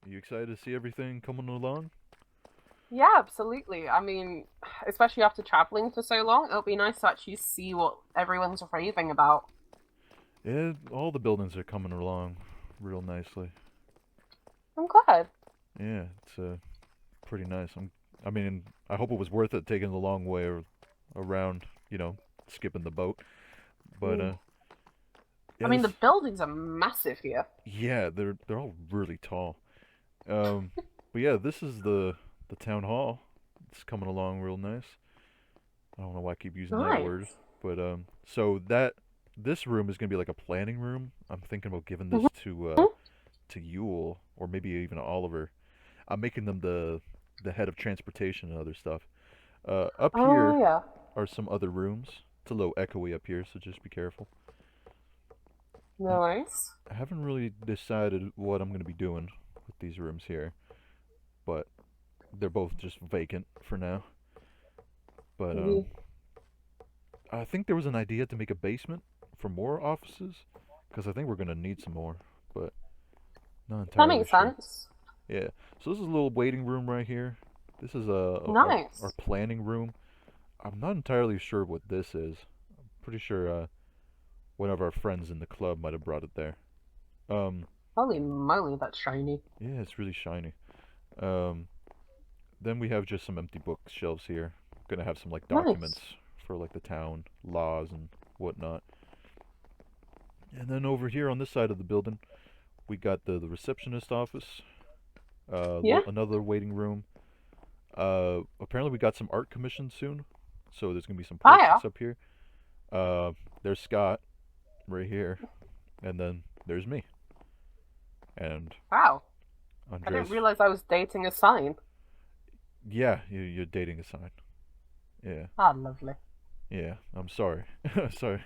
You excited to see everything coming along? Yeah, absolutely. I mean, especially after traveling for so long, it'll be nice to actually see what everyone's raving about. Yeah, all the buildings are coming along real nicely. I'm glad. Yeah, it's pretty nice. I mean, I hope it was worth it taking the long way around, skipping the boat. But Mm. I yeah, mean, the buildings are massive here. yeah, they're all really tall. Um, but yeah, this is the town hall. It's coming along real nice. I don't know why I keep using that word, Nice. but so this room is gonna be like a planning room. I'm thinking about giving this Mhm. to Yule or maybe even Oliver. I'm making them the head of transportation and other stuff. Up Oh, here yeah. are some other rooms. It's a little echoey up here, so just be careful. Nice. I haven't really decided what I'm gonna be doing with these rooms here, but they're both just vacant for now. But Mhm. I think there was an idea to make a basement for more offices, because I think we're gonna need some more, but not That entirely makes sure. sense. Yeah. So this is a little waiting room right here. This is our Nice. planning room. I'm not entirely sure what this is. Pretty sure one of our friends in the club might have brought it there. Um, Holy moly, that's shiny. yeah, it's really shiny. Um, then we have just some empty bookshelves here. Gonna have some like documents Nice. for like the town laws and whatnot. And then over here on this side of the building, we got the receptionist office. Yeah. Another waiting room. Apparently we got some art commissions soon, so there's gonna be some Oh, yeah. portraits up here. Uh, there's Scott right here, and then there's me and Wow. I didn't Andres. realize I was dating a sign. Yeah, you're dating a sign. Yeah, Ah, lovely. yeah. I'm sorry. Sorry.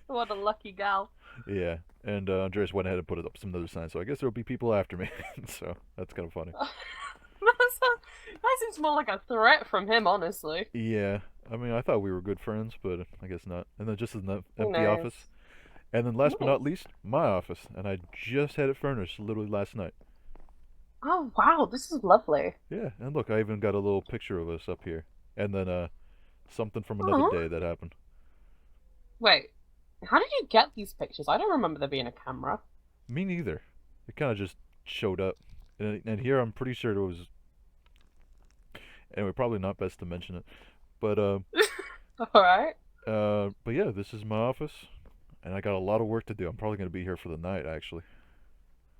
What a lucky gal. Yeah, and Andres went ahead and put up some other signs, so I guess there'll be people after me. So that's kind of funny. That seems more like a threat from him, honestly. Yeah, I mean, I thought we were good friends, but I guess not. And then just an Who empty knows? office. And then last but not Nice. least, my office. And I just had it furnished literally last night. Oh, wow, this is lovely. Yeah, and look, I even got a little picture of us up here. And then something from another Oh, day that happened. wait. How did you get these pictures? I don't remember there being a camera. Me neither. It kind of just showed up. And here I'm pretty sure it was. Anyway, probably not best to mention it. But All right. but yeah, this is my office, and I got a lot of work to do. I'm probably gonna be here for the night, actually.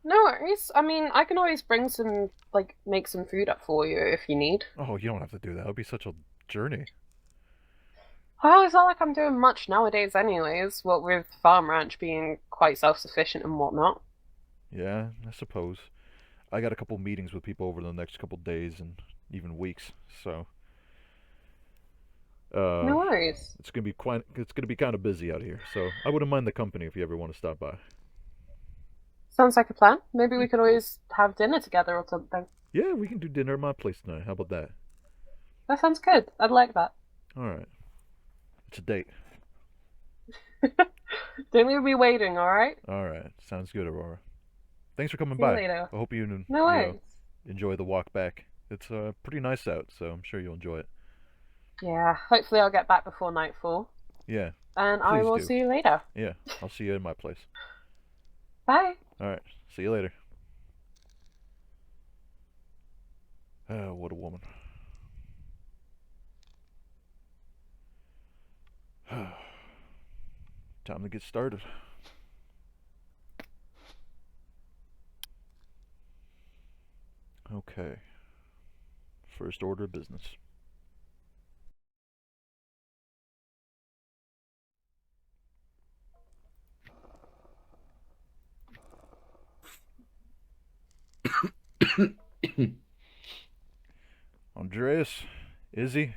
No worries. I mean, I can always bring some, like, make some food up for you if you need. Oh, you don't have to do that. It'll be such a journey. Oh, it's not like I'm doing much nowadays, anyways. What with Farm Ranch being quite self-sufficient and whatnot. Yeah, I suppose. I got a couple meetings with people over the next couple days and even weeks, so uh, No worries. it's gonna be kind of busy out here. So I wouldn't mind the company if you ever want to stop by. Sounds like a plan. Maybe Yeah, we could always have dinner together or something. yeah, we can do dinner at my place tonight. How about that? That sounds good. I'd like that. All right, it's a date. Don't leave me waiting, all right? All right, sounds good, Aurora. Thanks for coming See you by. later. I hope you No worries. enjoy the walk back. It's pretty nice out, so I'm sure you'll enjoy it. Yeah, hopefully I'll get back before nightfall. Yeah, And I please will do. see you later. Yeah, I'll see you in my place. Bye. All right, see you later. Oh, what a woman. Time to get started. Okay, first order of business. Andreas, Izzy,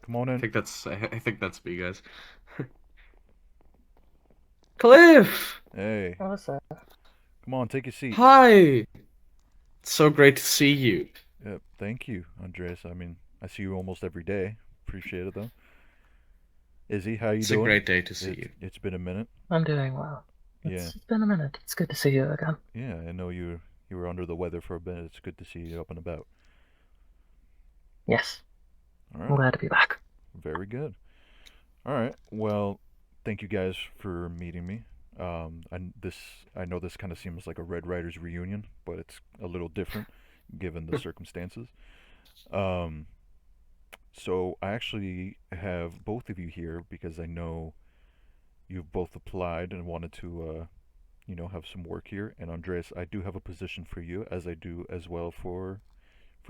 come on in. I think that's me, guys. Cliff! Hey, Oh, sir. come on, take a seat. Hi! It's so great to see you. Thank you, Andreas. I mean, I see you almost every day. Appreciate it though. Izzy, how you It's a doing? great day to see you. It's been a minute. I'm doing well. Yeah, It's been a minute. It's good to see you again. yeah. I know you You were under the weather for a bit. It's good to see you up and about. Yes, All I'm right. glad to be back. Very good. All right. Well, thank you guys for meeting me. I know this kind of seems like a Red Riders reunion, but it's a little different given the circumstances. Um, so I actually have both of you here because I know you've both applied and wanted to, have some work here. And Andreas, I do have a position for you, as I do as well for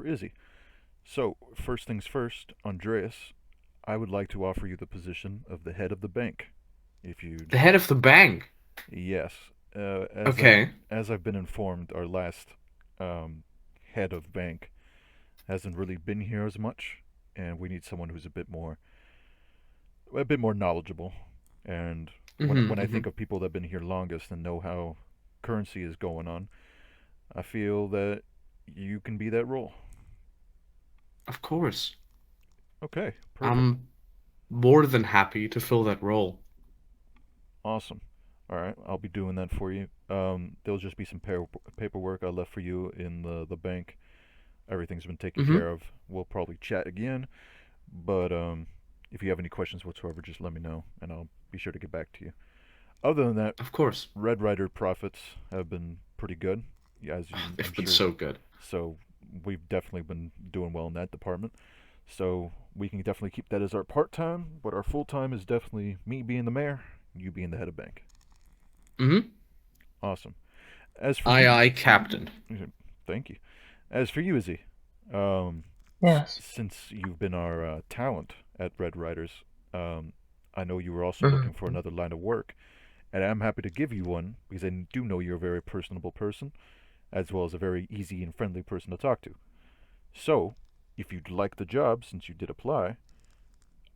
Izzy. So first things first, Andreas, I would like to offer you the position of the head of the bank. If you'd The head of the bank. Yes, Okay. as I've been informed, our last um, head of bank hasn't really been here as much, and we need someone who's a bit more knowledgeable. And when I Mm-hmm. think of people that have been here longest and know how currency is going on, I feel that you can be that role. Of course. Okay, perfect, I'm more than happy to fill that role. awesome. All right, I'll be doing that for you. There'll just be some paperwork I left for you in the bank. Everything's been taken Mm-hmm. care of. We'll probably chat again, but if you have any questions whatsoever, just let me know, and I'll be sure to get back to you. Other than that, Of course. Red Rider profits have been pretty good, yeah, as They've I'm been sure. so good. So we've definitely been doing well in that department. So we can definitely keep that as our part time, but our full time is definitely me being the mayor, you being the head of bank. Mm-hmm. Awesome. As for Aye, you, aye, Captain. thank you. As for you, Izzy, um, Yes. since you've been our talent at Red Riders, um, I know you were also looking for Mm-hmm. another line of work, and I'm happy to give you one because I do know you're a very personable person, as well as a very easy and friendly person to talk to. So, if you'd like the job, since you did apply,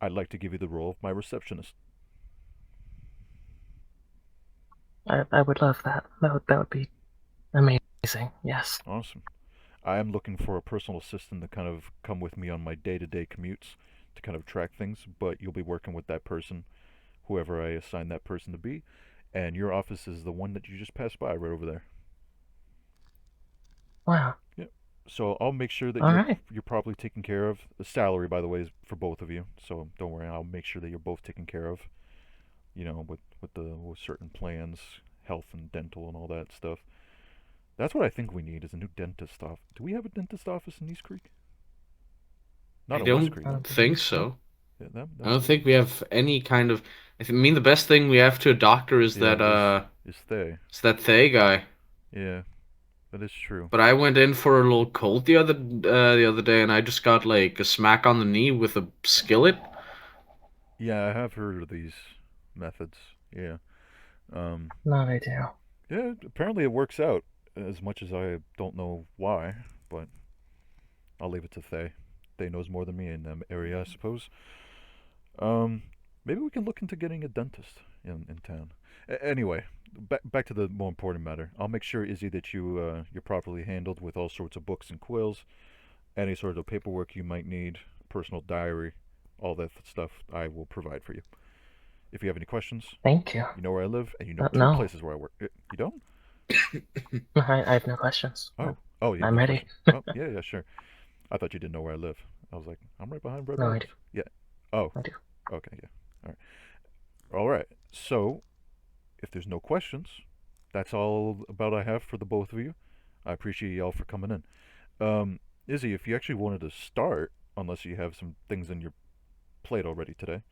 I'd like to give you the role of my receptionist. I would love that. That would be amazing. Yes. Awesome. I am looking for a personal assistant to kind of come with me on my day-to-day commutes to kind of track things, but you'll be working with that person, whoever I assign that person to be, and your office is the one that you just passed by right over there. Wow. Yep. So I'll make sure that All right. you're properly taken care of. The salary, by the way, is for both of you, so don't worry. I'll make sure that you're both taken care of. With certain plans, health and dental and all that stuff. That's what I think we need is a new dentist office. Do we have a dentist office in East Creek? I Not in West don't Creek. I don't think believe so. so. Yeah, I that don't must be. think we have any kind of. I mean, the best thing we have to a doctor Yeah, is they. is that Thay guy. Yeah, that is true. But I went in for a little cold the other day, and I just got like a smack on the knee with a skillet. Yeah, I have heard of these methods. Yeah. Um, Not I do. yeah, apparently it works out as much as I don't know why, but I'll leave it to Thay. Thay knows more than me in that area, I suppose. Um, maybe we can look into getting a dentist in town. Anyway, back to the more important matter. I'll make sure, Izzy, that you're properly handled with all sorts of books and quills, any sort of paperwork you might need, personal diary, all that stuff. I will provide for you. If you have any questions, Thank you. you know where I live, and you know two No, places where I work. You don't? I have no questions. Oh, you have I'm no ready. questions. Oh, yeah, yeah, sure. I thought you didn't know where I live. I was like, I'm right behind Red No, I Riders. do. Yeah. Oh, I do. okay, yeah. All right. All right. So, if there's no questions, that's all about I have for the both of you. I appreciate y'all for coming in. Izzy, if you actually wanted to start, unless you have some things on your plate already today.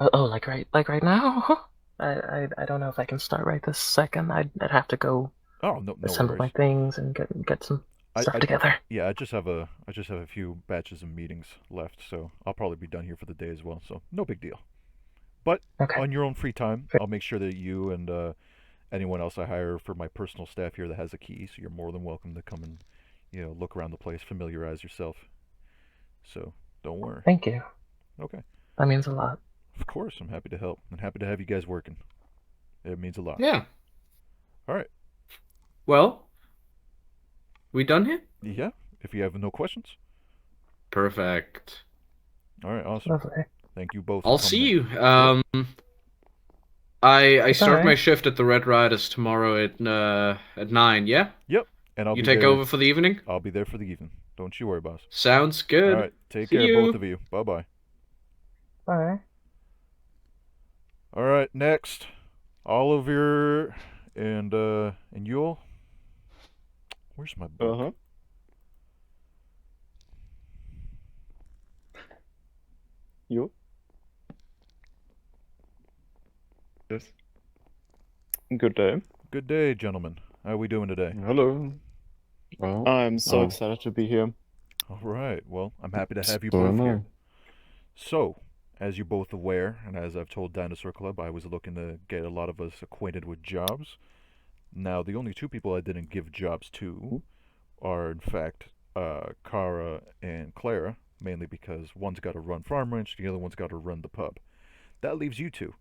Oh, like right now? I don't know if I can start right this second. I'd have to go Oh, no, no assemble my worries. things and get some stuff I together. yeah, I just have a few batches of meetings left, so I'll probably be done here for the day as well. So no big deal. But Okay. on your own free time, I'll make sure that you and anyone else I hire for my personal staff here that has a key, so you're more than welcome to come and look around the place, familiarize yourself. So don't worry. Thank you. Okay. That means a lot. Of course, I'm happy to help and happy to have you guys working. It means a lot. Yeah. All right. Well, we done here? Yeah. If you have no questions. Perfect. All right. Awesome. Lovely. Thank you both for I'll coming see in. you. Yep. I start my Goodbye. shift at the Red Riders tomorrow at 9. Yeah, Yep, and I'll you be take there. over for the evening. I'll be there for the evening. Don't you worry, boss. Sounds All good. right, take See care, both you. of you. Bye bye. Bye. All right, next, Oliver and Yule. Where's my book? Uh-huh. You? Yes. Good day. Good day, gentlemen. How are we doing today? Hello. Well, I'm so oh, excited to be here. All right. Well, I'm happy to have you so both am I. here. So, as you're both aware, and as I've told Dinosaur Club, I was looking to get a lot of us acquainted with jobs. Now, the only two people I didn't give jobs to are, in fact, Kara and Clara, mainly because one's got to run Farm Ranch, the other one's got to run the pub. That leaves you two.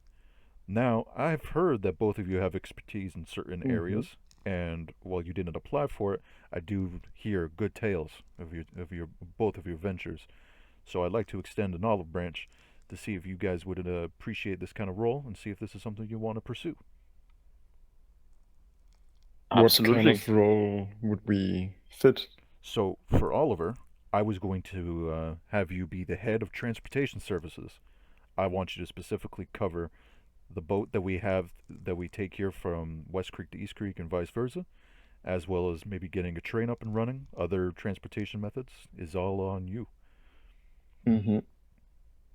Now, I've heard that both of you have expertise in certain areas, and while you didn't apply for it, I do hear good tales of your both of your ventures. So I'd like to extend an olive branch to see if you guys would appreciate this kind of role and see if this is something you want to pursue. What kind Absolutely. of role would we fit? So for Oliver, I was going to have you be the head of transportation services. I want you to specifically cover the boat that we take here from West Creek to East Creek and vice versa, as well as maybe getting a train up and running. Other transportation methods is all on you. Mm-hmm.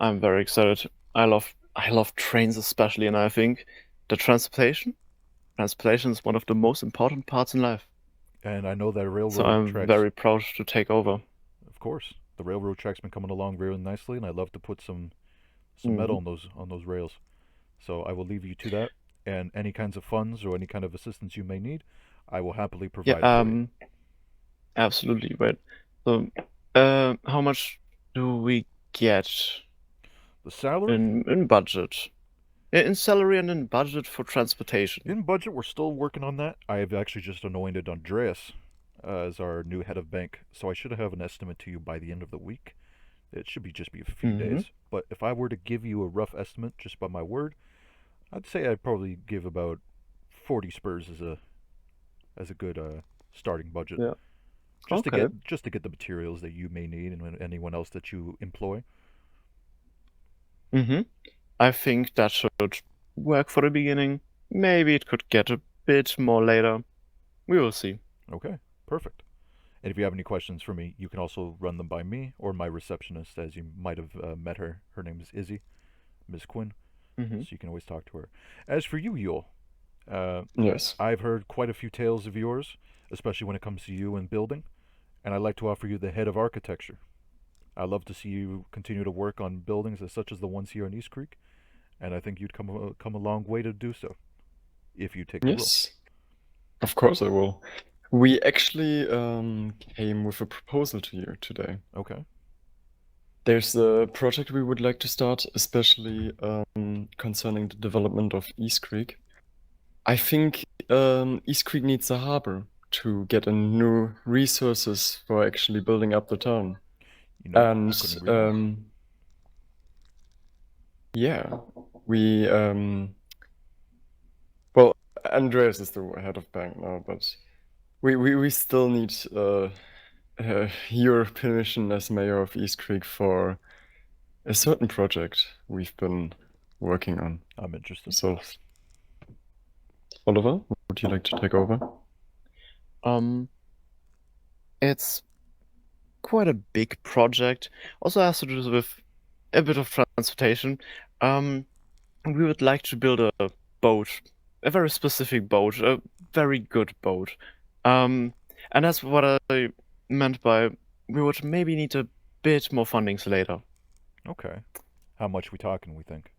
I'm very excited. I love trains especially, and I think the transportation is one of the most important parts in life. And I know that So railroad I'm tracks, very proud to take over. of course, the railroad track's been coming along very nicely, and I love to put some Mm-hmm. metal on those rails. So I will leave you to that, and any kinds of funds or any kind of assistance you may need, I will happily Yeah, provide for you. absolutely. Right. So, how much do we get The salary? in budget? In salary and in budget for transportation. In budget, we're still working on that. I have actually just anointed Andreas as our new head of bank, so I should have an estimate to you by the end of the week. It should be just be a few Mm-hmm. days. But if I were to give you a rough estimate just by my word, I'd say I'd probably give about 40 spurs as a good starting budget. Yeah. Just Okay. to get the materials that you may need and anyone else that you employ. Mm-hmm. I think that should work for the beginning. Maybe it could get a bit more later. We will see. Okay, perfect. And if you have any questions for me, you can also run them by me or my receptionist, as you might have met her. Her name is Izzy, Miss Quinn. Mm-hmm. So you can always talk to her. As for you, Yule, Yes. I've heard quite a few tales of yours, especially when it comes to you and building, and I'd like to offer you the head of architecture. I love to see you continue to work on buildings such as the ones here in East Creek, and I think you'd come a long way to do so, if you take the role. Yes. Of course I will. We actually came with a proposal to you today. Okay. There's a project we would like to start, especially concerning the development of East Creek. I think East Creek needs a harbor to get in new resources for actually building up the town. You know, I And couldn't agree more. yeah, we well, Andreas is the head of bank now, but we still need your permission as mayor of East Creek for a certain project we've been working on. I'm interested. So, Oliver, would you like to take over? It's quite a big project. Also has to do with a bit of transportation. We would like to build a boat, a very specific boat, a very good boat. And that's what I meant by we would maybe need a bit more fundings later. Okay. How much we talking, we think?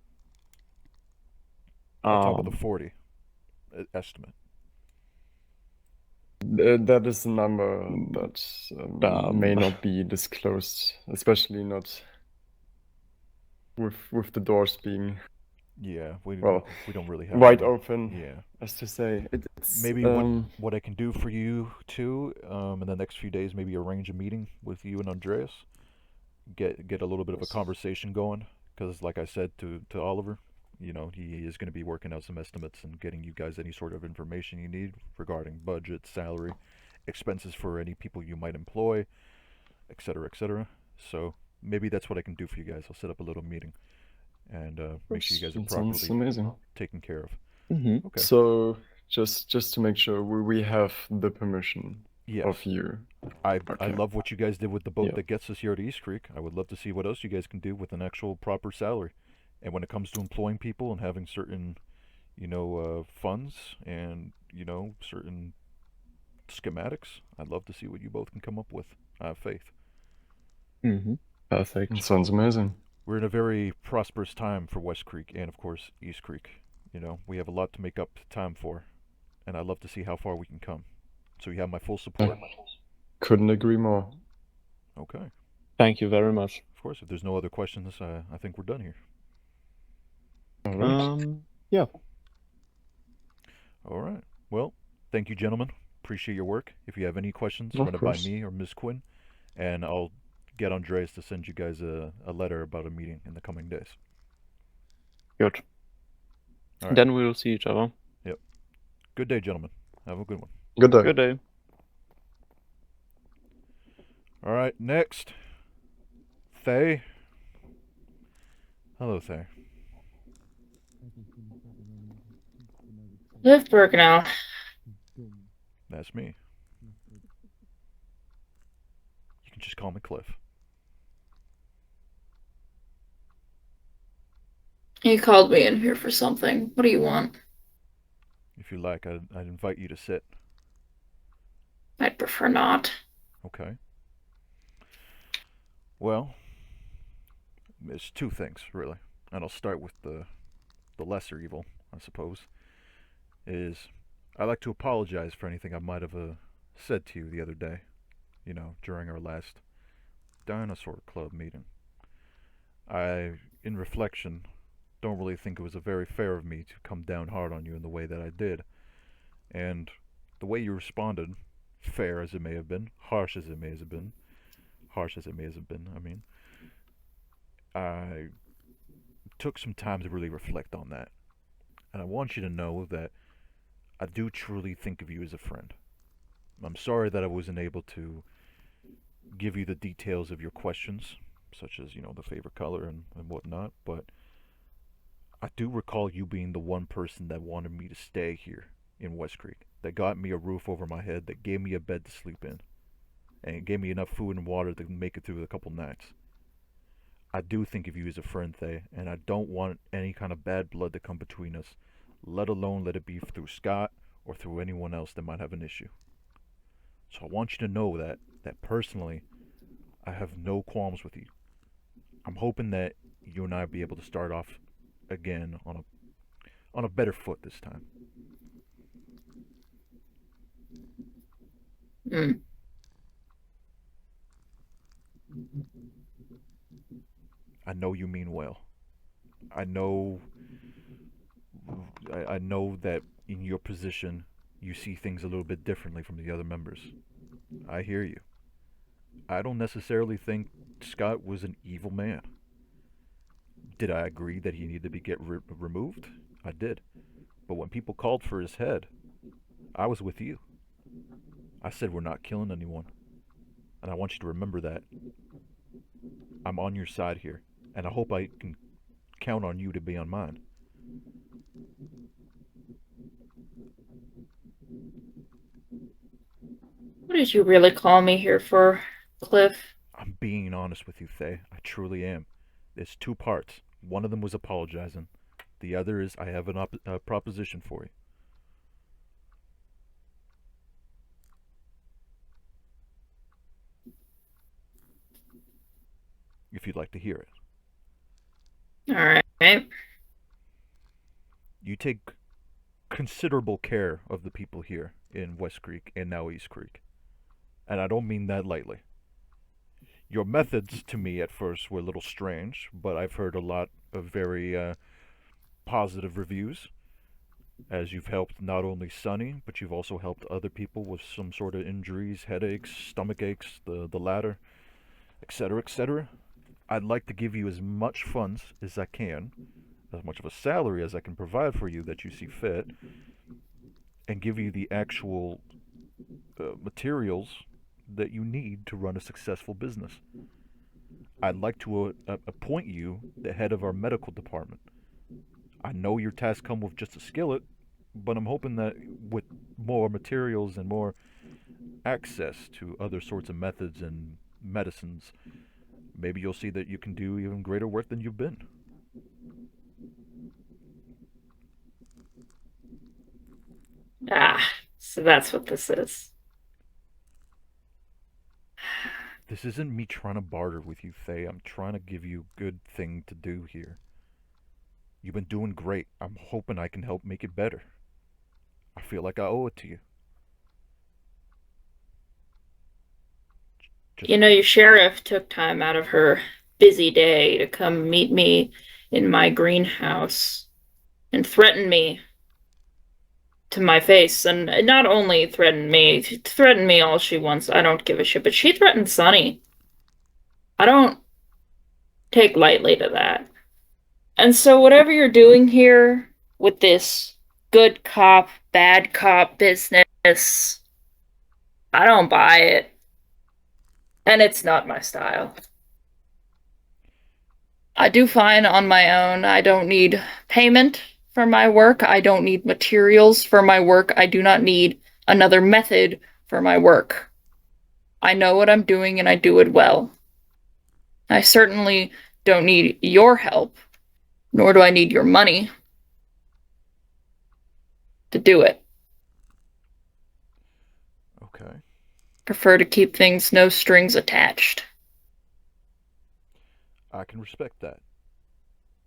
On top of the 40 estimate. That is a number that may not be disclosed, especially not with the doors being Yeah, we don't really have wide any- open, Yeah. as to say. It's Maybe what I can do for you too, in the next few days, maybe arrange a meeting with you and Andreas, get a little bit of a conversation going, because like I said to Oliver, he is going to be working out some estimates and getting you guys any sort of information you need regarding budget, salary, expenses for any people you might employ, etc., etc. So maybe that's what I can do for you guys. I'll set up a little meeting and make sure you guys are That sounds properly amazing. taken care of. Mm-hmm. Okay. So just to make sure, we have the permission Yes. of you. I Okay. love what you guys did with the boat Yeah. that gets us here to Eastcreek. I would love to see what else you guys can do with an actual proper salary. And when it comes to employing people and having certain, funds and, certain schematics, I'd love to see what you both can come up with. I have faith. Mm-hmm. Perfect. It sounds amazing. We're in a very prosperous time for Westcreek and, of course, Eastcreek. We have a lot to make up time for, and I'd love to see how far we can come. So you have my full support. Couldn't agree more. Okay. Thank you very much. Of course, if there's no other questions, I think we're done here. All right. Yeah. All right. Well, thank you, gentlemen. Appreciate your work. If you have any questions, Of run it by course. me or Ms. Quinn, and I'll get Andreas to send you guys a letter about a meeting in the coming days. Good. All right. Then we'll see each other. Good day, gentlemen. Have a good one. Good day. Good day. All right, next. Thay. Hello, Thay. Liftberg now. That's me. You can just call me Cliff. You called me in here for something. What do you want? If you like, I'd invite you to sit. I'd prefer not. Okay. Well, it's two things, really. And I'll start with the lesser evil, I suppose. Is I'd like to apologize for anything I might have said to you the other day, during our last Dinosaur Club meeting. I, in reflection, don't really think it was very fair of me to come down hard on you in the way that I did. And the way you responded, fair as it may have been, harsh as it may have been, I mean, I took some time to really reflect on that. And I want you to know that I do truly think of you as a friend. I'm sorry that I wasn't able to give you the details of your questions, such as, the favorite color and whatnot, but I do recall you being the one person that wanted me to stay here in Westcreek, that got me a roof over my head, that gave me a bed to sleep in, and gave me enough food and water to make it through a couple nights. I do think of you as a friend, Thay, and I don't want any kind of bad blood to come between us, let alone let it be through Scott or through anyone else that might have an issue. So I want you to know that personally, I have no qualms with you. I'm hoping that you and I will be able to start off again on a better foot this time. Mm. I know you mean well. I know that in your position you see things a little bit differently from the other members. I hear you. I don't necessarily think Scott was an evil man. Did I agree that he needed to be removed? I did. But when people called for his head, I was with you. I said we're not killing anyone. And I want you to remember that. I'm on your side here. And I hope I can count on you to be on mine. What did you really call me here for, Cliff? I'm being honest with you, Thay. I truly am. There's two parts. One of them was apologizing. The other is I have a proposition for you. If you'd like to hear it. All right. You take considerable care of the people here in Westcreek and now Eastcreek. And I don't mean that lightly. Your methods to me at first were a little strange, but I've heard a lot of very positive reviews, as you've helped not only Sunny, but you've also helped other people with some sort of injuries, headaches, stomach aches, the latter, etc., etc. I'd like to give you as much funds as I can, as much of a salary as I can provide for you that you see fit, and give you the actual materials that you need to run a successful business. I'd like to appoint you the head of our medical department. I know your tasks come with just a skillet, but I'm hoping that with more materials and more access to other sorts of methods and medicines, maybe you'll see that you can do even greater work than you've been. Ah, so that's what this is. This isn't me trying to barter with you, Faye. I'm trying to give you a good thing to do here. You've been doing great. I'm hoping I can help make it better. I feel like I owe it to you. Just You know, your sheriff took time out of her busy day to come meet me in my greenhouse and threaten me to my face. And not only threaten me all she wants. I don't give a shit. But she threatened Sonny. I don't take lightly to that. And so whatever you're doing here with this good cop, bad cop business, I don't buy it. And it's not my style. I do fine on my own. I don't need payment for my work. I don't need materials for my work. I do not need another method for my work. I know what I'm doing and I do it well. I certainly don't need your help, nor do I need your money to do it. okay. Prefer to keep things no strings attached. I can respect that.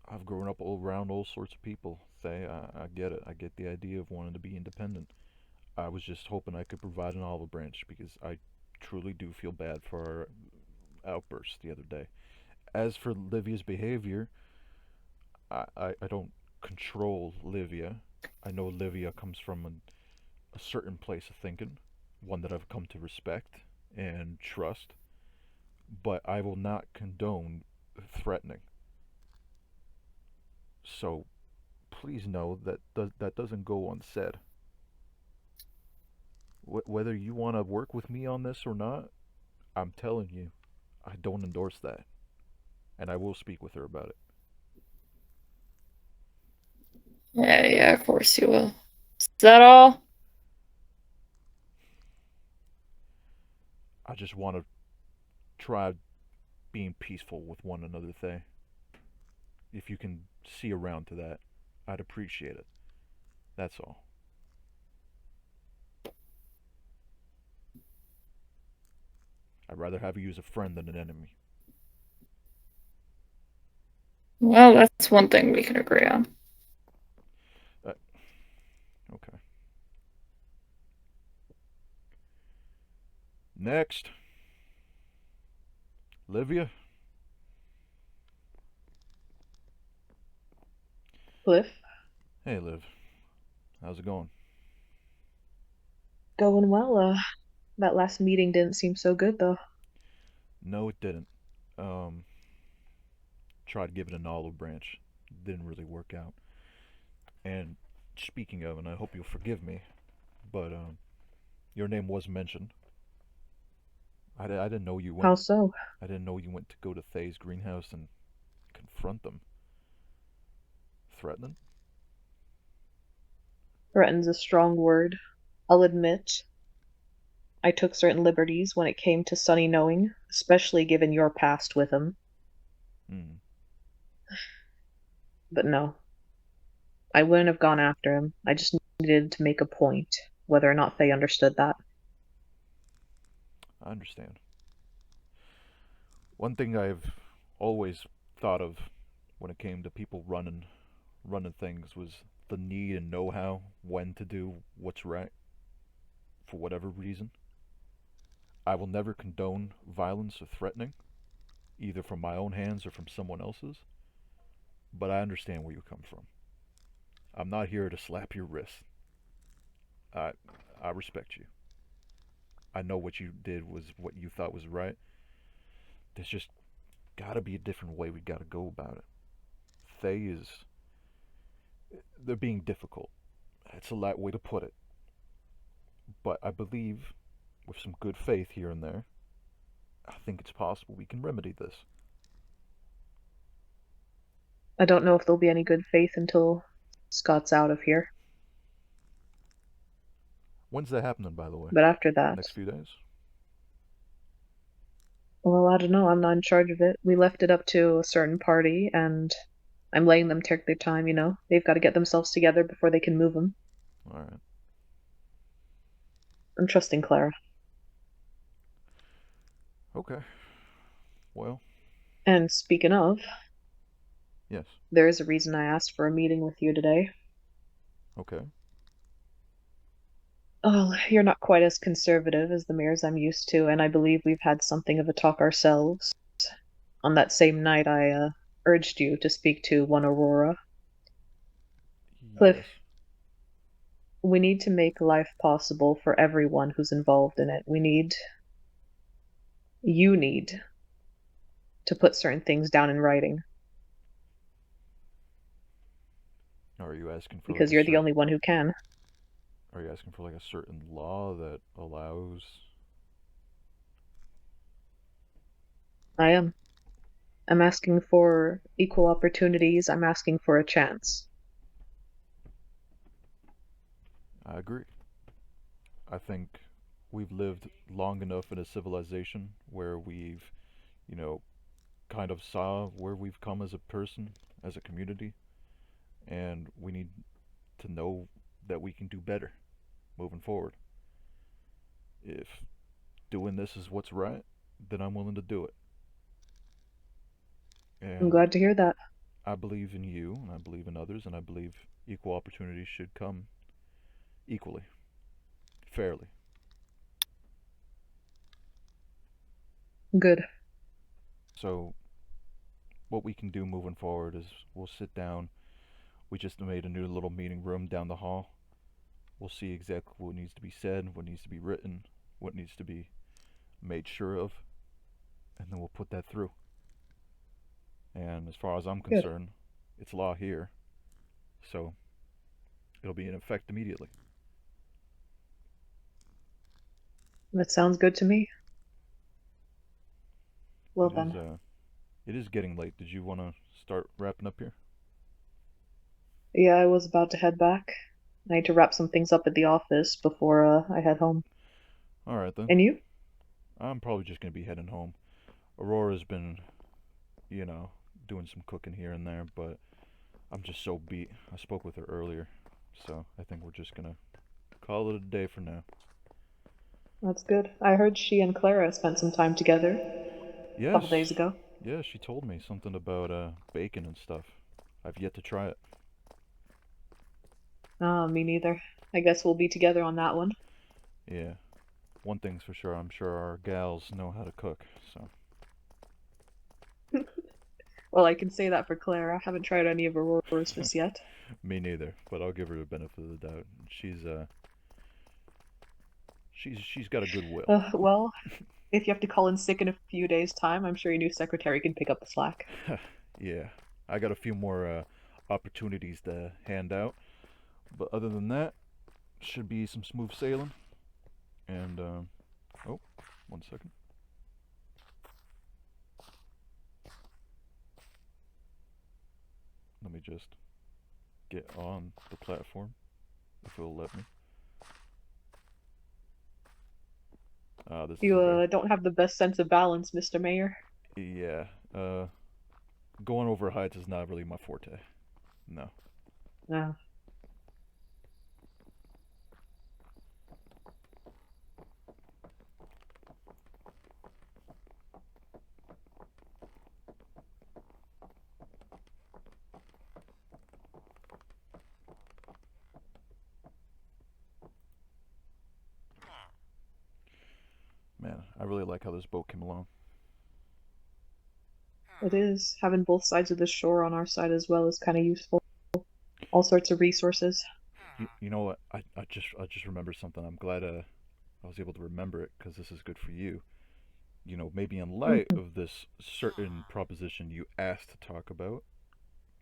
I've grown up around all sorts of people. Faye, I get it. I get the idea of wanting to be independent. I was just hoping I could provide an olive branch because I truly do feel bad for our outburst the other day. As for Livia's behavior, I don't control Livia. I know Livia comes from a certain place of thinking, one that I've come to respect and trust, but I will not condone threatening. So please know that that doesn't go unsaid. Whether you want to work with me on this or not, I'm telling you, I don't endorse that. And I will speak with her about it. Yeah, of course you will. Is that all? I just want to try being peaceful with one another, Thay. If you can see around to that, I'd appreciate it. That's all. I'd rather have you as a friend than an enemy. Well, that's one thing we can agree on. Okay. Next. Livia? Cliff, Hey, Liv. How's it going? going well. That last meeting didn't seem so good though. No, it didn't. Um, Tried giving an olive branch. Didn't really work out. And speaking of, and I hope you'll forgive me, but your name was mentioned. I didn't know you How went. so? I didn't know you went to go to Thay's greenhouse and confront them. Threatening? Threaten's a strong word. I'll admit, I took certain liberties when it came to Sonny knowing, especially given your past with him. Hmm. But no, I wouldn't have gone after him. I just needed to make a point, whether or not they understood that. I understand. One thing I've always thought of when it came to people running things was the need and know-how when to do what's right for whatever reason. I will never condone violence or threatening, either from my own hands or from someone else's, but I understand where you come from. I'm not here to slap your wrist. I I respect you. I know what you did was what you thought was right. There's just gotta be a different way we gotta go about it. Faye is they're being difficult. It's a light way to put it. But I believe, with some good faith here and there, I think it's possible we can remedy this. I don't know if there'll be any good faith until Scott's out of here. When's that happening, by the way? But after that, Next few days? well, I don't know. I'm not in charge of it. We left it up to a certain party, and I'm letting them take their time, you know? They've got to get themselves together before they can move them. Alright. I'm trusting Clara. Okay. Well, And speaking of, yes. there is a reason I asked for a meeting with you today. Okay. Oh, you're not quite as conservative as the mayors I'm used to, and I believe we've had something of a talk ourselves. On that same night, I urged you to speak to one Aurora. Cliff, Yes. we need to make life possible for everyone who's involved in it. You need to put certain things down in writing. Are you asking for Because like you're the only one who can. Are you asking for like a certain law that allows? I am. I'm asking for equal opportunities. I'm asking for a chance. I agree. I think we've lived long enough in a civilization where we've, you know, kind of saw where we've come as a person, as a community, and we need to know that we can do better moving forward. If doing this is what's right, then I'm willing to do it. I'm And glad to hear that. I believe in you, and I believe in others, and I believe equal opportunities should come equally, fairly. Good. So, what we can do moving forward is we'll sit down. We just made a new little meeting room down the hall. We'll see exactly what needs to be said, what needs to be written, what needs to be made sure of, and then we'll put that through. And as far as I'm Good. concerned, it's law here, so it'll be in effect immediately. That sounds good to me. Well It then. is, it is getting late. Did you want to start wrapping up here? Yeah, I was about to head back. I need to wrap some things up at the office before I head home. All right then. And you? I'm probably just gonna be heading home. Aurora's been, you know, doing some cooking here and there, but I'm just so beat. I spoke with her earlier, so I think we're just gonna call it a day for now. That's good. I heard she and Clara spent some time together a Yes. couple days ago. Yeah, she told me something about bacon and stuff. I've yet to try it. Me neither. I guess we'll be together on that one. Yeah. One thing's for sure, I'm sure our gals know how to cook, so. Well, I can say that for Clara. I haven't tried any of Aurora's just yet. Me neither, but I'll give her the benefit of the doubt. She's got a good will. Well, if you have to call in sick in a few days' time, I'm sure your new secretary can pick up the slack. Yeah. I got a few more opportunities to hand out, but other than that, should be some smooth sailing. And oh, 1 second. Let me just get on the platform, if it'll let me. This You don't have the best sense of balance, Mr. Mayor. Yeah, going over heights is not really my forte. No. No. Man, I really like how this boat came along. It is. Having both sides of the shore on our side as well is kind of useful. All sorts of resources. You know what? I just remembered something. I'm glad I was able to remember it because this is good for you. You know, maybe in light of this certain proposition you asked to talk about,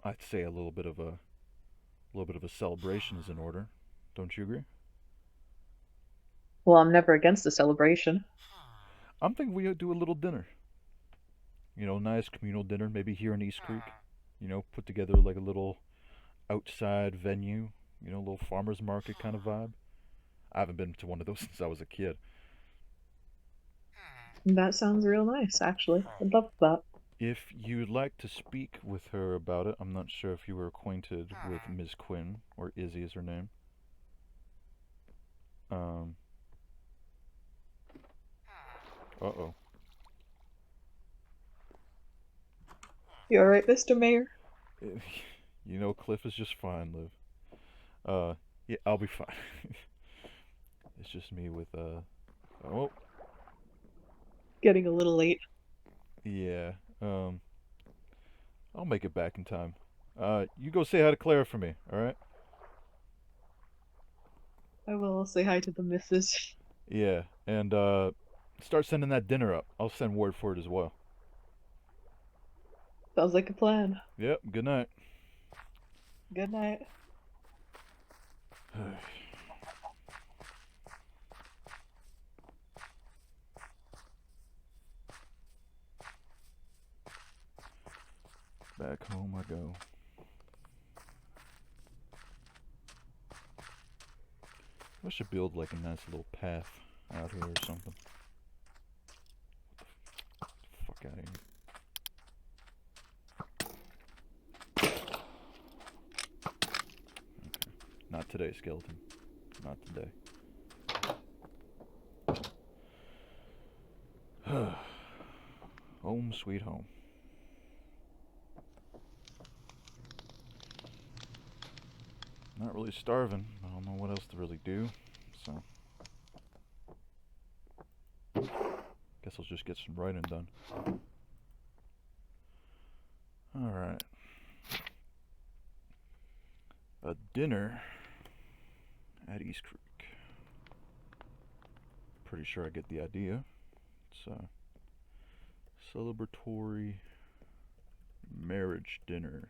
I'd say a little bit of a A little bit of a celebration is in order. Don't you agree? Well, I'm never against a celebration. I'm thinking we do a little dinner. You know, nice communal dinner, maybe here in East Creek. You know, put together like a little outside venue. You know, a little farmer's market kind of vibe. I haven't been to one of those since I was a kid. That sounds real nice, actually. I'd love that. If you'd like to speak with her about it, I'm not sure if you were acquainted with Ms. Quinn, or Izzy is her name. Um. Uh-oh. You alright, Mr. Mayor? You know, Cliff is just fine, Liv. Yeah, I'll be fine. It's just me with, oh, Getting a little late. yeah, I'll make it back in time. You go say hi to Clara for me, alright? I will say hi to the missus. Yeah, and, start sending that dinner up. I'll send word for it as well. Sounds like a plan. Yep, good night. Good night. Back home I go. I should build like a nice little path out here or something. Get the fuck out of here. Not today, skeleton. Not today. Home sweet home. Not really starving. I don't know what else to really do, so guess I'll just get some writing done. Alright. A dinner at East Creek. Pretty sure I get the idea. It's a celebratory marriage dinner.